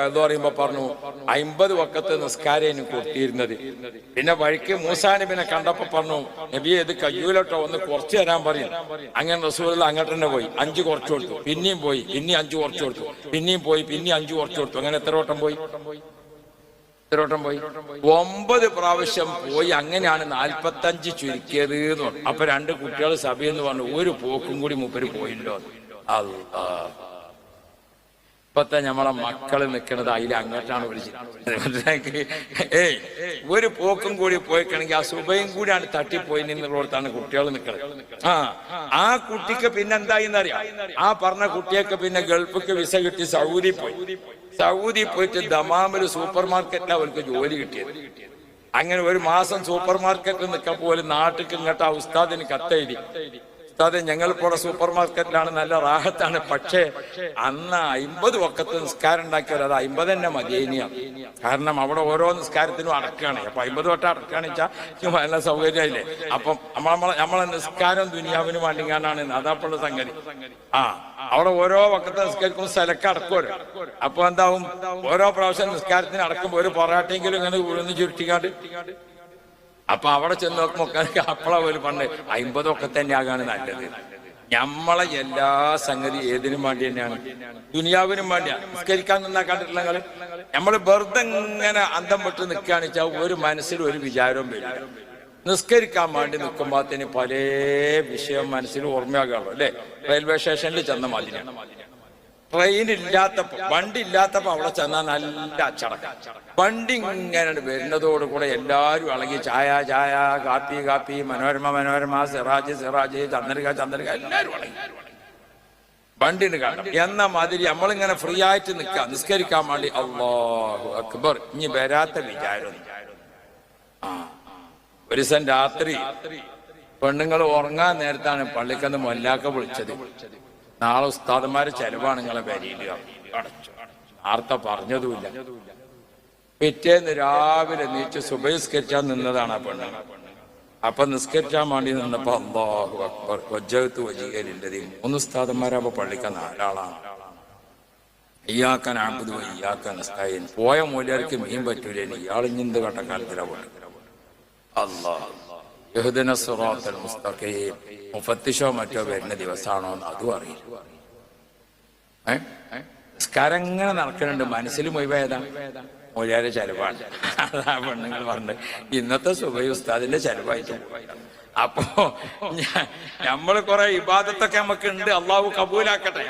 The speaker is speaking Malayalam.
എന്ന് പറയുമ്പോ പറഞ്ഞു 50 വക്കത്ത് നിസ്കാരം എനിക്ക് കൊടുത്തിരുന്നത്. പിന്നെ വഴിക്ക് മൂസാ നബിനെ കണ്ടപ്പോ പറഞ്ഞു, നബിയെ ഇത് കയ്യൂലോട്ടോ ഒന്ന് കുറച്ച് തരാൻ പറയും. അങ്ങനെ റസൂൽ അങ്ങോട്ട് തന്നെ പോയി 5 കുറച്ചു കൊടുത്തു. പിന്നെയും പോയി, പിന്നെയും 5 കുറച്ചു കൊടുത്തു. പിന്നെയും പോയി, പിന്നെയും 5 കുറച്ചു കൊടുത്തു. അങ്ങനെ എത്ര വട്ടം പോയി? 9 പ്രാവശ്യം പോയി. അങ്ങനെയാണ് 45 ചുരുക്കിയത് എന്ന് പറഞ്ഞു. അപ്പൊ 2 കുട്ടികൾ സഭയെന്ന് പറഞ്ഞു, ഒരു പോക്കും കൂടി മൂപ്പര് പോയില്ലോ. അല്ലാ, ഇപ്പത്തെ നമ്മളെ മക്കള് നിൽക്കുന്നത് അതിൽ അങ്ങോട്ടാണ് വിളിച്ചത്. ഒരു പോക്കും കൂടി പോയിക്കണെങ്കിൽ ആ സുബയും കൂടിയാണ് തട്ടിപ്പോയി നിന്നുള്ളിടത്താണ് കുട്ടികൾ നിൽക്കുന്നത്. ആ കുട്ടിക്ക് പിന്നെ എന്തായിന്നറിയാം, ആ പറഞ്ഞ കുട്ടിയൊക്കെ പിന്നെ ഗൾഫിക്ക് വിസ കിട്ടി സൗദി പോയിട്ട് ദമാമിൽ സൂപ്പർ മാർക്കറ്റിൽ അവർക്ക് ജോലി കിട്ടിയത്. അങ്ങനെ 1 മാസം സൂപ്പർ മാർക്കറ്റിൽ നിൽക്കാൻ പോലും നാട്ടിൽ ഇങ്ങോട്ട് ആ ഉസ്താദിന് കത്തെഴുതി, ഉസ്താദെ ഞങ്ങളിപ്പോൾ സൂപ്പർ മാർക്കറ്റിലാണ്, നല്ല റാഹത്താണ്, പക്ഷേ അന്ന് 50 വക്കത്ത് നിസ്കാരം ഉണ്ടാക്കിയാൽ അത് 50 തന്നെ മതിയേനിയാണ്. കാരണം അവിടെ ഓരോ നിസ്കാരത്തിനും അടക്കുകയാണ്. അപ്പൊ 50 വട്ടം അടക്കുകയാണെന്ന് വെച്ചാൽ നല്ല സൗകര്യമായില്ലേ. അപ്പം നമ്മളെ നിസ്കാരം ദുനിയാവിന് വേണ്ടിങ്ങാനാണ് അതാപ്പുള്ള സംഗതി. അവിടെ ഓരോ വക്കത്തെ നിസ്കരിക്കുമ്പോൾ സ്ഥലക്ക് അടക്കുമല്ലോ. അപ്പൊ എന്താവും, ഓരോ പ്രാവശ്യം നിസ്കാരത്തിന് അടക്കുമ്പോൾ ഒരു പൊറാട്ടെങ്കിലും ഇങ്ങനെ ഉഴന്ന് ചുരുട്ടിക്കാണ്ട്. അപ്പൊ അവിടെ ചെന്ന് നോക്കുമ്പോൾ അപ്പള ഒരു പണ്ട് 50 ഒക്കെ തന്നെ ആകാണ് നല്ലത്. നമ്മളെ എല്ലാ സംഗതി ഏതിനും വേണ്ടി തന്നെയാണ്, ദുനിയാവിനും വേണ്ടിയാണ്. നിസ്കരിക്കാൻ നിന്നാ കണ്ടിട്ടില്ല നിങ്ങള്, നമ്മള് വെറുതെ ഇങ്ങനെ അന്തം വിട്ട് നിൽക്കുകയാണെന്ന് വെച്ചാൽ ഒരു മനസ്സിൽ ഒരു വിചാരവും വരില്ല. നിസ്കരിക്കാൻ വേണ്ടി നിൽക്കുമ്പോഴത്തേന് പല വിഷയം മനസ്സിൽ ഓർമ്മയാകാമല്ലോ അല്ലെ. റെയിൽവേ സ്റ്റേഷനിൽ ചെന്ന മതിനാണ്, ട്രെയിൻ ഇല്ലാത്തപ്പോ, വണ്ടി ഇല്ലാത്തപ്പോ അവിടെ ചെന്നാൽ നല്ല അച്ചടക്കം. വണ്ടി ഇങ്ങനെ വരുന്നതോടുകൂടെ എല്ലാവരും ഇളകി ചായ ചായ, കാപ്പി കാപ്പി, മനോരമ മനോരമ, സിറാജ് സിറാജ്, ചന്ദ്രിക ചന്ദ്രിക, എല്ലാവരും ഇളകി വണ്ടിന് കാണണം. എന്ന മാതിരി നമ്മളിങ്ങനെ ഫ്രീ ആയിട്ട് നിൽക്കാം നിസ്കരിക്കാൻ വേണ്ടി. അല്ലാഹു അക്ബർ. ഇനി വരാത്ത വിചാരം. ഒരു ദിവസം രാത്രി പെണ്ണുങ്ങൾ ഉറങ്ങാൻ നേരത്താണ് പള്ളിക്കന്ന് മൊല്ലാക്ക വിളിച്ചത്. നാളെ ഉസ്താദന്മാരെ ചെലവാണ് നിങ്ങളെ പേരിൽ. അടച്ചു, ആർത്ത പറഞ്ഞതുമില്ല. പിറ്റേന്ന് രാവിലെ നീച്ച് സുബഹി നിസ്കരിച്ചാൻ നിന്നതാണ് ആ പെണ്ണ്. അപ്പൊ നിസ്കരിച്ചാൻ വേണ്ടി നിന്നപ്പോ അല്ലാഹു അക്ബർ, വജ്ജഹ്തു വജ്ഹിയലില്ലദീ. 3 ഉസ്താദന്മാരപ്പോ പള്ളിക്ക 4 ആളാണ്. ഇയ്യാക നഅ്ബുദു വ ഇയ്യാക നസ്തഈൻ. പോയ മൂല്യർക്ക് മീൻ പറ്റൂലേ, ഇയാളിഞ്ഞെന്ത് കട്ടക്കാലത്തിലാ പോയി. അല്ലാഹ് ഇഹ്ദിന സിറാത്തൽ മുസ്തഖീം. മുഫത്തിഷോ മറ്റോ വരുന്ന ദിവസമാണോ എന്ന് അതും അറിയില്ല. നിസ്കാരം ഇങ്ങനെ നടക്കുന്നുണ്ട്, മനസ്സിൽ മുഴുവൻ മൂല്യാരെ ചെലവാണ്. അതാ പെണ്ണുങ്ങൾ പറഞ്ഞത് ഇന്നത്തെ സുബഹി ഉസ്താദിന്റെ ചെലവായിട്ട്. അപ്പോ നമ്മള് കുറെ ഇബാദത്തൊക്കെ നമുക്ക് ഉണ്ട്, അള്ളാഹു കബൂലാക്കട്ടെ.